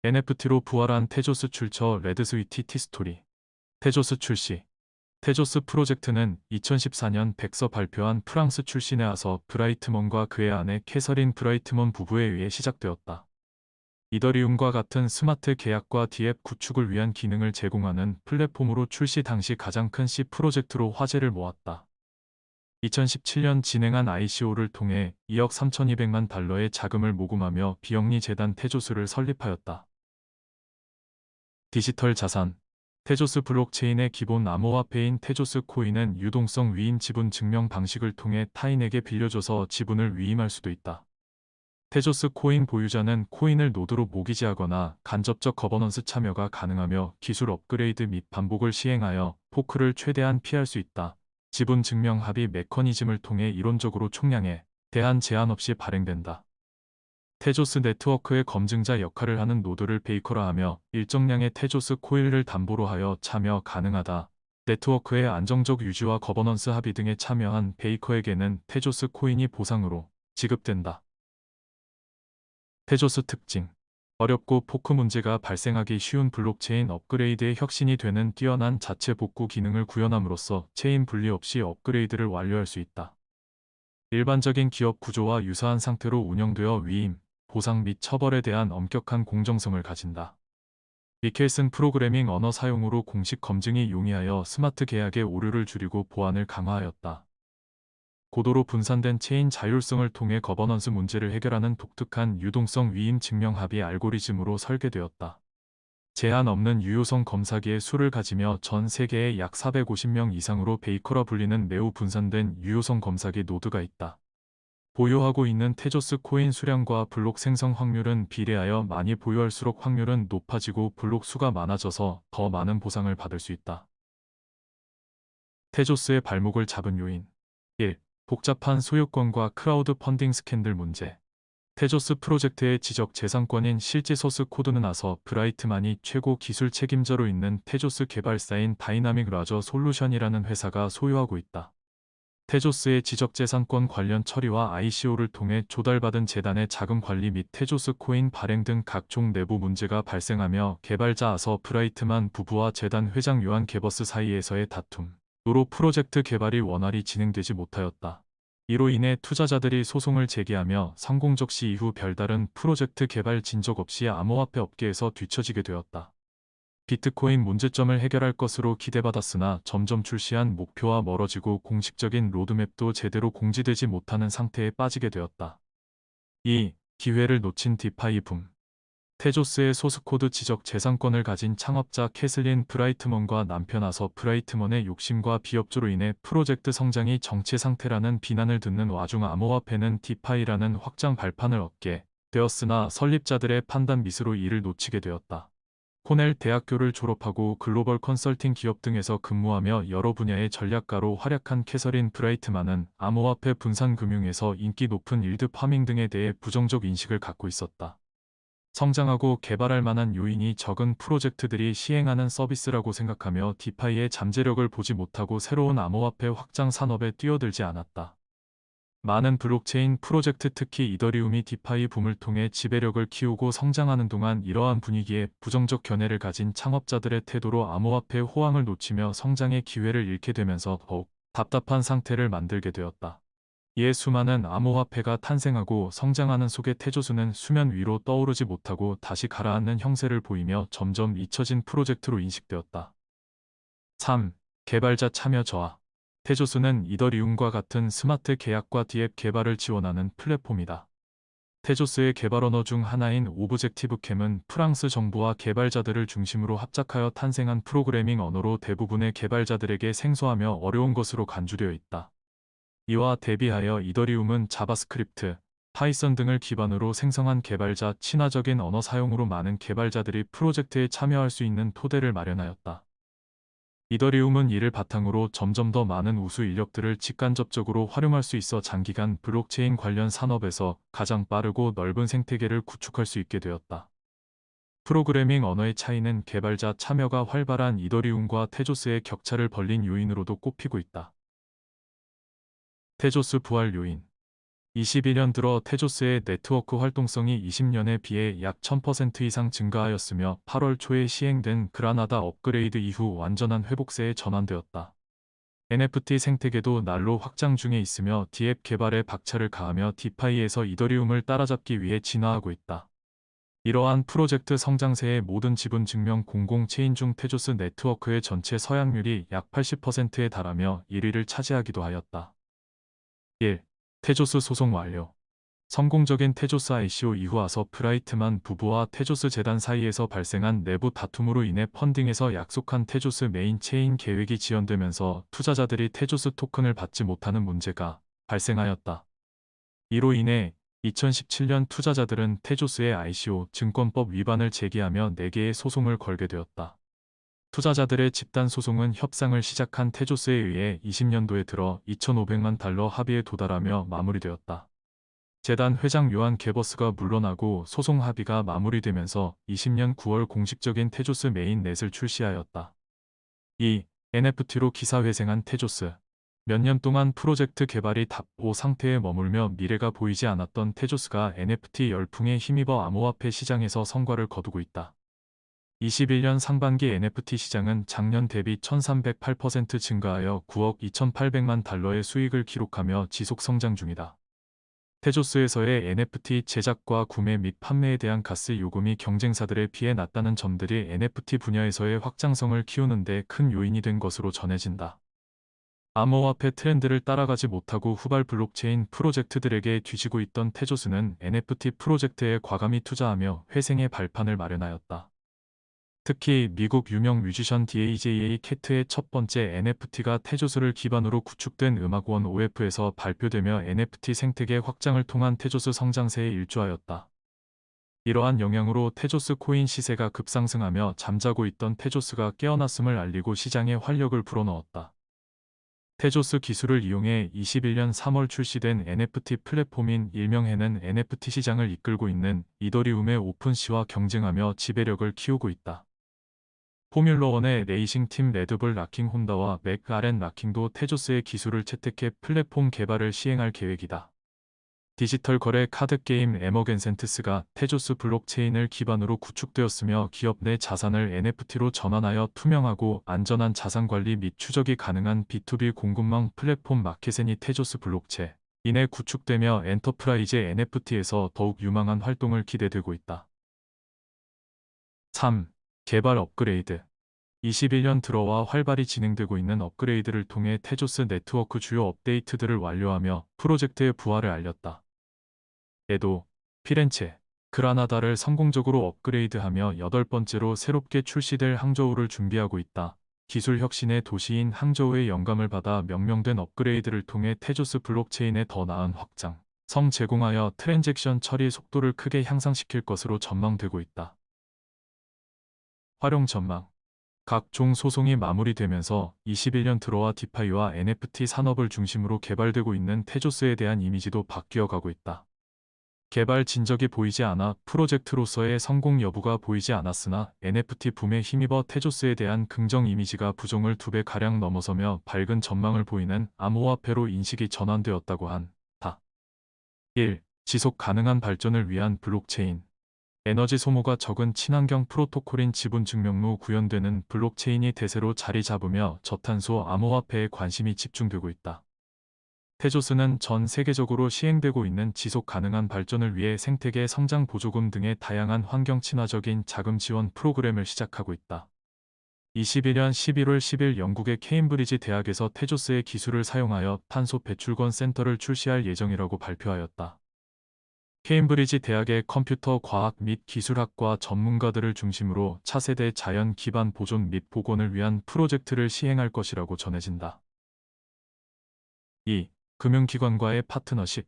NFT로 부활한 테조스 출처 레드스위티 티스토리. 테조스 출시. 테조스 프로젝트는 2014년 백서 발표한 프랑스 출신의 아서 브라이트먼과 그의 아내 캐서린 브라이트먼 부부에 의해 시작되었다. 이더리움과 같은 스마트 계약과 디앱 구축을 위한 기능을 제공하는 플랫폼으로 출시 당시 가장 큰 C 프로젝트로 화제를 모았다. 2017년 진행한 ICO를 통해 2억 3,200만 달러의 자금을 모금하며 비영리 재단 테조스를 설립하였다. 디지털 자산. 테조스 블록체인의 기본 암호화폐인 테조스 코인은 유동성 위임 지분 증명 방식을 통해 타인에게 빌려줘서 지분을 위임할 수도 있다. 테조스 코인 보유자는 코인을 노드로 모기지하거나 간접적 거버넌스 참여가 가능하며 기술 업그레이드 및 반복을 시행하여 포크를 최대한 피할 수 있다. 지분 증명 합의 메커니즘을 통해 이론적으로 총량에 대한 제한 없이 발행된다. 테조스 네트워크의 검증자 역할을 하는 노드를 베이커라 하며 일정량의 테조스 코인을 담보로 하여 참여 가능하다. 네트워크의 안정적 유지와 거버넌스 합의 등에 참여한 베이커에게는 테조스 코인이 보상으로 지급된다. 테조스 특징. 어렵고 포크 문제가 발생하기 쉬운 블록체인 업그레이드의 혁신이 되는 뛰어난 자체 복구 기능을 구현함으로써 체인 분리 없이 업그레이드를 완료할 수 있다. 일반적인 기업 구조와 유사한 상태로 운영되어 위임, 보상 및 처벌에 대한 엄격한 공정성을 가진다. 미켈슨 프로그래밍 언어 사용으로 공식 검증이 용이하여 스마트 계약의 오류를 줄이고 보안을 강화하였다. 고도로 분산된 체인 자율성을 통해 거버넌스 문제를 해결하는 독특한 유동성 위임 증명 합의 알고리즘으로 설계되었다. 제한 없는 유효성 검사기의 수를 가지며 전 세계에 약 450명 이상으로 베이커라 불리는 매우 분산된 유효성 검사기 노드가 있다. 보유하고 있는 테조스 코인 수량과 블록 생성 확률은 비례하여 많이 보유할수록 확률은 높아지고 블록 수가 많아져서 더 많은 보상을 받을 수 있다. 테조스의 발목을 잡은 요인. 1. 복잡한 소유권과 크라우드 펀딩 스캔들 문제. 테조스 프로젝트의 지적 재산권인 실제 소스 코드는 아서 브라이트만이 최고 기술 책임자로 있는 테조스 개발사인 다이나믹 라저 솔루션이라는 회사가 소유하고 있다. 테조스의 지적재산권 관련 처리와 ICO를 통해 조달받은 재단의 자금 관리 및 테조스 코인 발행 등 각종 내부 문제가 발생하며 개발자 아서 브라이트만 부부와 재단 회장 요한 게버스 사이에서의 다툼으로 프로젝트 개발이 원활히 진행되지 못하였다. 이로 인해 투자자들이 소송을 제기하며 성공적 시 이후 별다른 프로젝트 개발 진척 없이 암호화폐 업계에서 뒤처지게 되었다. 비트코인 문제점을 해결할 것으로 기대받았으나 점점 출시한 목표와 멀어지고 공식적인 로드맵도 제대로 공지되지 못하는 상태에 빠지게 되었다. 2. 기회를 놓친 디파이 붐. 테조스의 소스코드 지적 재산권을 가진 창업자 캐슬린 브라이트먼과 남편 아서 브라이트먼의 욕심과 비협조로 인해 프로젝트 성장이 정체 상태라는 비난을 듣는 와중 암호화폐는 디파이라는 확장 발판을 얻게 되었으나 설립자들의 판단 미스로 이를 놓치게 되었다. 코넬 대학교를 졸업하고 글로벌 컨설팅 기업 등에서 근무하며 여러 분야의 전략가로 활약한 캐서린 브라이트만은 암호화폐 분산 금융에서 인기 높은 일드 파밍 등에 대해 부정적 인식을 갖고 있었다. 성장하고 개발할 만한 요인이 적은 프로젝트들이 시행하는 서비스라고 생각하며 디파이의 잠재력을 보지 못하고 새로운 암호화폐 확장 산업에 뛰어들지 않았다. 많은 블록체인 프로젝트 특히 이더리움이 디파이 붐을 통해 지배력을 키우고 성장하는 동안 이러한 분위기에 부정적 견해를 가진 창업자들의 태도로 암호화폐 호황을 놓치며 성장의 기회를 잃게 되면서 더욱 답답한 상태를 만들게 되었다. 이에 수많은 암호화폐가 탄생하고 성장하는 속에 테조스는 수면 위로 떠오르지 못하고 다시 가라앉는 형세를 보이며 점점 잊혀진 프로젝트로 인식되었다. 3. 개발자 참여 저하. 테조스는 이더리움과 같은 스마트 계약과 디앱 개발을 지원하는 플랫폼이다. 테조스의 개발 언어 중 하나인 오브젝티브 캠은 프랑스 정부와 개발자들을 중심으로 합작하여 탄생한 프로그래밍 언어로 대부분의 개발자들에게 생소하며 어려운 것으로 간주되어 있다. 이와 대비하여 이더리움은 자바스크립트, 파이썬 등을 기반으로 생성한 개발자 친화적인 언어 사용으로 많은 개발자들이 프로젝트에 참여할 수 있는 토대를 마련하였다. 이더리움은 이를 바탕으로 점점 더 많은 우수 인력들을 직간접적으로 활용할 수 있어 장기간 블록체인 관련 산업에서 가장 빠르고 넓은 생태계를 구축할 수 있게 되었다. 프로그래밍 언어의 차이는 개발자 참여가 활발한 이더리움과 테조스의 격차를 벌린 요인으로도 꼽히고 있다. 테조스 부활 요인. 21년 들어 테조스의 네트워크 활동성이 20년에 비해 약 1000% 이상 증가하였으며 8월 초에 시행된 그라나다 업그레이드 이후 완전한 회복세에 전환되었다. NFT 생태계도 날로 확장 중에 있으며 디앱 개발에 박차를 가하며 디파이에서 이더리움을 따라잡기 위해 진화하고 있다. 이러한 프로젝트 성장세의 모든 지분 증명 공공 체인 중 테조스 네트워크의 전체 서약률이 약 80%에 달하며 1위를 차지하기도 하였다. 1. 테조스 소송 완료. 성공적인 테조스 ICO 이후 아서 브라이트만 부부와 테조스 재단 사이에서 발생한 내부 다툼으로 인해 펀딩에서 약속한 테조스 메인 체인 계획이 지연되면서 투자자들이 테조스 토큰을 받지 못하는 문제가 발생하였다. 이로 인해 2017년 투자자들은 테조스의 ICO 증권법 위반을 제기하며 4개의 소송을 걸게 되었다. 투자자들의 집단 소송은 협상을 시작한 테조스에 의해 20년도에 들어 $2,500만 합의에 도달하며 마무리되었다. 재단 회장 요한 게버스가 물러나고 소송 합의가 마무리되면서 20년 9월 공식적인 테조스 메인넷을 출시하였다. 2. NFT로 기사회생한 테조스. 몇 년 동안 프로젝트 개발이 답보 상태에 머물며 미래가 보이지 않았던 테조스가 NFT 열풍에 힘입어 암호화폐 시장에서 성과를 거두고 있다. 21년 상반기 NFT 시장은 작년 대비 1308% 증가하여 9억 2800만 달러의 수익을 기록하며 지속 성장 중이다. 테조스에서의 NFT 제작과 구매 및 판매에 대한 가스 요금이 경쟁사들에 비해 낮다는 점들이 NFT 분야에서의 확장성을 키우는 데 큰 요인이 된 것으로 전해진다. 암호화폐 트렌드를 따라가지 못하고 후발 블록체인 프로젝트들에게 뒤지고 있던 테조스는 NFT 프로젝트에 과감히 투자하며 회생의 발판을 마련하였다. 특히 미국 유명 뮤지션 DAJA 캣의 첫 번째 NFT가 테조스를 기반으로 구축된 음악원 OF에서 발표되며 NFT 생태계 확장을 통한 테조스 성장세에 일조하였다. 이러한 영향으로 테조스 코인 시세가 급상승하며 잠자고 있던 테조스가 깨어났음을 알리고 시장에 활력을 불어넣었다. 테조스 기술을 이용해 21년 3월 출시된 NFT 플랫폼인 일명해는 NFT 시장을 이끌고 있는 이더리움의 오픈시와 경쟁하며 지배력을 키우고 있다. 포뮬러1의 레이싱팀 레드불 락킹 혼다와 맥라렌 락킹도 테조스의 기술을 채택해 플랫폼 개발을 시행할 계획이다. 디지털 거래 카드 게임 에머겐센트스가 테조스 블록체인을 기반으로 구축되었으며 기업 내 자산을 NFT로 전환하여 투명하고 안전한 자산 관리 및 추적이 가능한 B2B 공급망 플랫폼 마켓엔이 테조스 블록체인에 구축되며 엔터프라이즈 NFT에서 더욱 유망한 활동을 기대되고 있다. 3. 개발 업그레이드. 21년 들어와 활발히 진행되고 있는 업그레이드를 통해 테조스 네트워크 주요 업데이트들을 완료하며 프로젝트의 부활을 알렸다. 에도, 피렌체, 그라나다를 성공적으로 업그레이드하며 8번째로 새롭게 출시될 항저우를 준비하고 있다. 기술 혁신의 도시인 항저우의 영감을 받아 명명된 업그레이드를 통해 테조스 블록체인의 더 나은 확장, 성 제공하여 트랜잭션 처리 속도를 크게 향상시킬 것으로 전망되고 있다. 활용 전망. 각종 소송이 마무리되면서 21년 들어와 디파이와 NFT 산업을 중심으로 개발되고 있는 테조스에 대한 이미지도 바뀌어가고 있다. 개발 진적이 보이지 않아 프로젝트로서의 성공 여부가 보이지 않았으나 NFT 붐에 힘입어 테조스에 대한 긍정 이미지가 부종을 2배가량 넘어서며 밝은 전망을 보이는 암호화폐로 인식이 전환되었다고 한다. 1. 지속 가능한 발전을 위한 블록체인. 에너지 소모가 적은 친환경 프로토콜인 지분 증명로 구현되는 블록체인이 대세로 자리 잡으며 저탄소 암호화폐에 관심이 집중되고 있다. 테조스는 전 세계적으로 시행되고 있는 지속 가능한 발전을 위해 생태계 성장 보조금 등의 다양한 환경 친화적인 자금 지원 프로그램을 시작하고 있다. 21년 11월 10일 영국의 케임브리지 대학에서 테조스의 기술을 사용하여 탄소 배출권 센터를 출시할 예정이라고 발표하였다. 케임브리지 대학의 컴퓨터 과학 및 기술학과 전문가들을 중심으로 차세대 자연 기반 보존 및 복원을 위한 프로젝트를 시행할 것이라고 전해진다. 2. 금융기관과의 파트너십.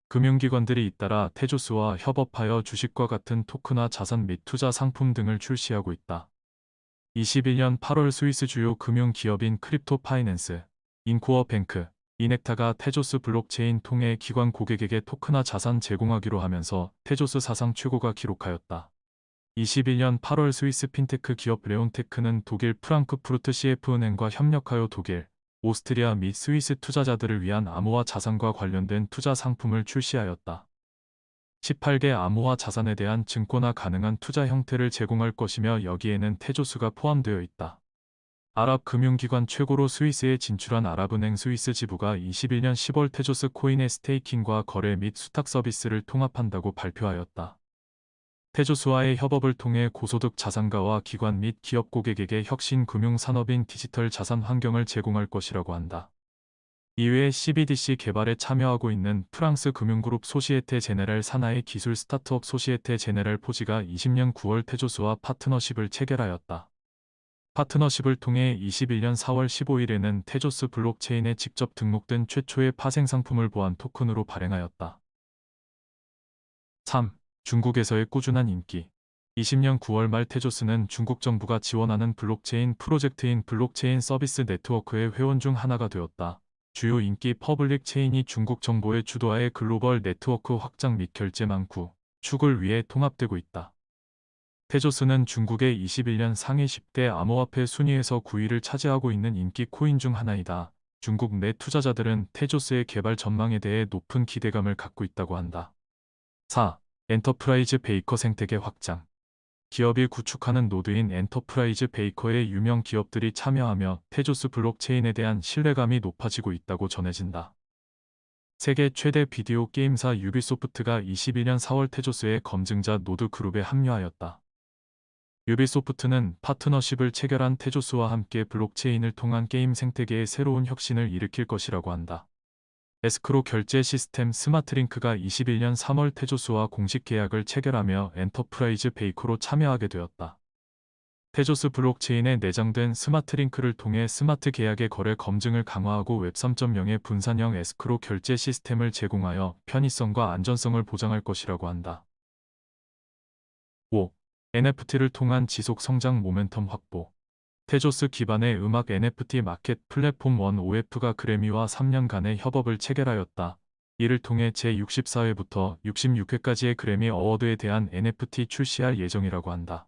금융기관들이 잇따라 테조스와 협업하여 주식과 같은 토크나 자산 및 투자 상품 등을 출시하고 있다. 21년 8월 스위스 주요 금융기업인 크립토 파이낸스, 인코어 뱅크, 이넥타가 테조스 블록체인 통해 기관 고객에게 토크나 자산 제공하기로 하면서 테조스 사상 최고가 기록하였다. 21년 8월 스위스 핀테크 기업 레온테크는 독일 프랑크푸르트 CF은행과 협력하여 독일, 오스트리아 및 스위스 투자자들을 위한 암호화 자산과 관련된 투자 상품을 출시하였다. 18개 암호화 자산에 대한 증권화 가능한 투자 형태를 제공할 것이며 여기에는 테조스가 포함되어 있다. 아랍 금융기관 최고로 스위스에 진출한 아랍은행 스위스 지부가 21년 10월 테조스 코인의 스테이킹과 거래 및 수탁 서비스를 통합한다고 발표하였다. 테조스와의 협업을 통해 고소득 자산가와 기관 및 기업 고객에게 혁신 금융 산업인 디지털 자산 환경을 제공할 것이라고 한다. 이외에 CBDC 개발에 참여하고 있는 프랑스 금융그룹 소시에테 제네랄 산하의 기술 스타트업 소시에테 제네랄 포지가 20년 9월 테조스와 파트너십을 체결하였다. 파트너십을 통해 21년 4월 15일에는 테조스 블록체인에 직접 등록된 최초의 파생 상품을 보안 토큰으로 발행하였다. 3. 중국에서의 꾸준한 인기. 20년 9월 말 테조스는 중국 정부가 지원하는 블록체인 프로젝트인 블록체인 서비스 네트워크의 회원 중 하나가 되었다. 주요 인기 퍼블릭 체인이 중국 정부의 주도하에 글로벌 네트워크 확장 및 결제망 구축을 위해 통합되고 있다. 테조스는 중국의 21년 상위 10대 암호화폐 순위에서 9위를 차지하고 있는 인기 코인 중 하나이다. 중국 내 투자자들은 테조스의 개발 전망에 대해 높은 기대감을 갖고 있다고 한다. 4. 엔터프라이즈 베이커 생태계 확장. 기업이 구축하는 노드인 엔터프라이즈 베이커의 유명 기업들이 참여하며 테조스 블록체인에 대한 신뢰감이 높아지고 있다고 전해진다. 세계 최대 비디오 게임사 유비소프트가 21년 4월 테조스의 검증자 노드 그룹에 합류하였다. 유비소프트는 파트너십을 체결한 테조스와 함께 블록체인을 통한 게임 생태계의 새로운 혁신을 일으킬 것이라고 한다. 에스크로 결제 시스템 스마트링크가 21년 3월 테조스와 공식 계약을 체결하며 엔터프라이즈 베이커로 참여하게 되었다. 테조스 블록체인에 내장된 스마트링크를 통해 스마트 계약의 거래 검증을 강화하고 웹 3.0의 분산형 에스크로 결제 시스템을 제공하여 편의성과 안전성을 보장할 것이라고 한다. 5. NFT를 통한 지속 성장 모멘텀 확보. 테조스 기반의 음악 NFT 마켓 플랫폼 1OF가 그래미와 3년간의 협업을 체결하였다. 이를 통해 제64회부터 66회까지의 그래미 어워드에 대한 NFT 출시할 예정이라고 한다.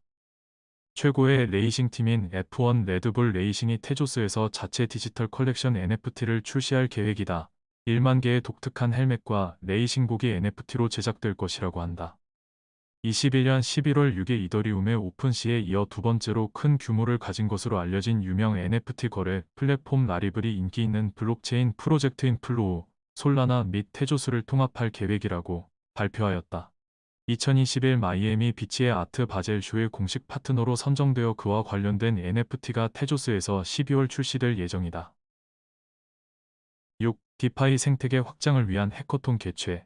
최고의 레이싱 팀인 F1 레드불 레이싱이 테조스에서 자체 디지털 컬렉션 NFT를 출시할 계획이다. 1만 개의 독특한 헬멧과 레이싱복이 NFT로 제작될 것이라고 한다. 21년 11월 6일 이더리움의 오픈시에 이어 두 번째로 큰 규모를 가진 것으로 알려진 유명 NFT 거래 플랫폼 라리블이 인기 있는 블록체인 프로젝트인 플로우, 솔라나 및 테조스를 통합할 계획이라고 발표하였다. 2021 마이애미 비치의 아트 바젤쇼의 공식 파트너로 선정되어 그와 관련된 NFT가 테조스에서 12월 출시될 예정이다. 6. 디파이 생태계 확장을 위한 해커톤 개최.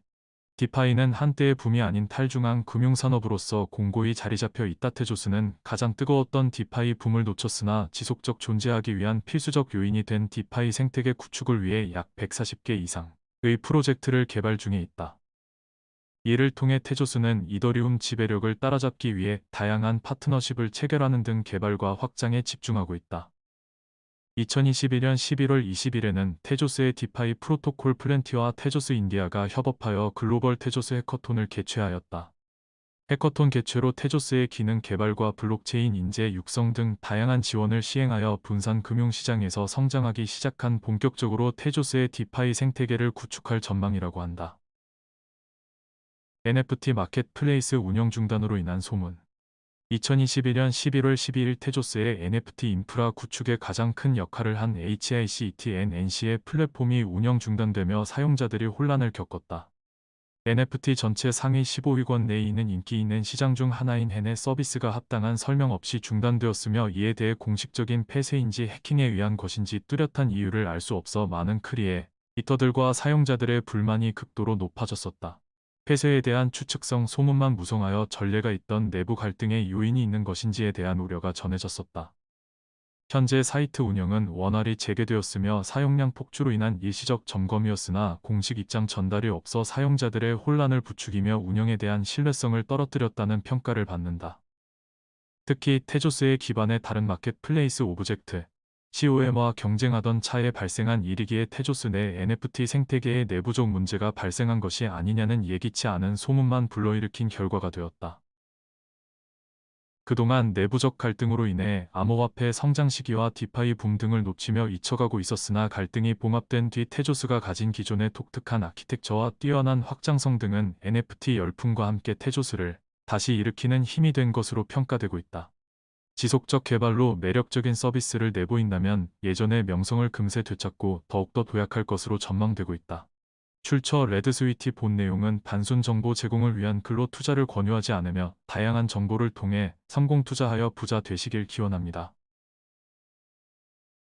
디파이는 한때의 붐이 아닌 탈중앙 금융산업으로서 공고히 자리잡혀 있다. 테조스는 가장 뜨거웠던 디파이 붐을 놓쳤으나 지속적 존재하기 위한 필수적 요인이 된 디파이 생태계 구축을 위해 약 140개 이상의 프로젝트를 개발 중에 있다. 이를 통해 테조스는 이더리움 지배력을 따라잡기 위해 다양한 파트너십을 체결하는 등 개발과 확장에 집중하고 있다. 2021년 11월 20일에는 테조스의 디파이 프로토콜 플랜티와 테조스 인디아가 협업하여 글로벌 테조스 해커톤을 개최하였다. 해커톤 개최로 테조스의 기능 개발과 블록체인 인재 육성 등 다양한 지원을 시행하여 분산 금융시장에서 성장하기 시작한 본격적으로 테조스의 디파이 생태계를 구축할 전망이라고 한다. NFT 마켓플레이스 운영 중단으로 인한 소문. 2021년 11월 12일 테조스의 NFT 인프라 구축에 가장 큰 역할을 한 HICETNNC의 플랫폼이 운영 중단되며 사용자들이 혼란을 겪었다. NFT 전체 상위 15위권 내에 있는 인기 있는 시장 중 하나인 hen의 서비스가 합당한 설명 없이 중단되었으며 이에 대해 공식적인 폐쇄인지 해킹에 의한 것인지 뚜렷한 이유를 알 수 없어 많은 크리에이터들과 사용자들의 불만이 극도로 높아졌었다. 폐쇄에 대한 추측성 소문만 무성하여 전례가 있던 내부 갈등의 요인이 있는 것인지에 대한 우려가 전해졌었다. 현재 사이트 운영은 원활히 재개되었으며 사용량 폭주로 인한 일시적 점검이었으나 공식 입장 전달이 없어 사용자들의 혼란을 부추기며 운영에 대한 신뢰성을 떨어뜨렸다는 평가를 받는다. 특히 테조스의 기반의 다른 마켓플레이스 오브젝트, COM과 경쟁하던 차에 발생한 일이기에 테조스 내 NFT 생태계에 내부적 문제가 발생한 것이 아니냐는 예기치 않은 소문만 불러일으킨 결과가 되었다. 그동안 내부적 갈등으로 인해 암호화폐 성장 시기와 디파이 붐 등을 놓치며 잊혀가고 있었으나 갈등이 봉합된 뒤 테조스가 가진 기존의 독특한 아키텍처와 뛰어난 확장성 등은 NFT 열풍과 함께 테조스를 다시 일으키는 힘이 된 것으로 평가되고 있다. 지속적 개발로 매력적인 서비스를 내보인다면 예전의 명성을 금세 되찾고 더욱더 도약할 것으로 전망되고 있다. 출처 레드스위티 본 내용은 단순 정보 제공을 위한 근로 투자를 권유하지 않으며 다양한 정보를 통해 성공 투자하여 부자 되시길 기원합니다.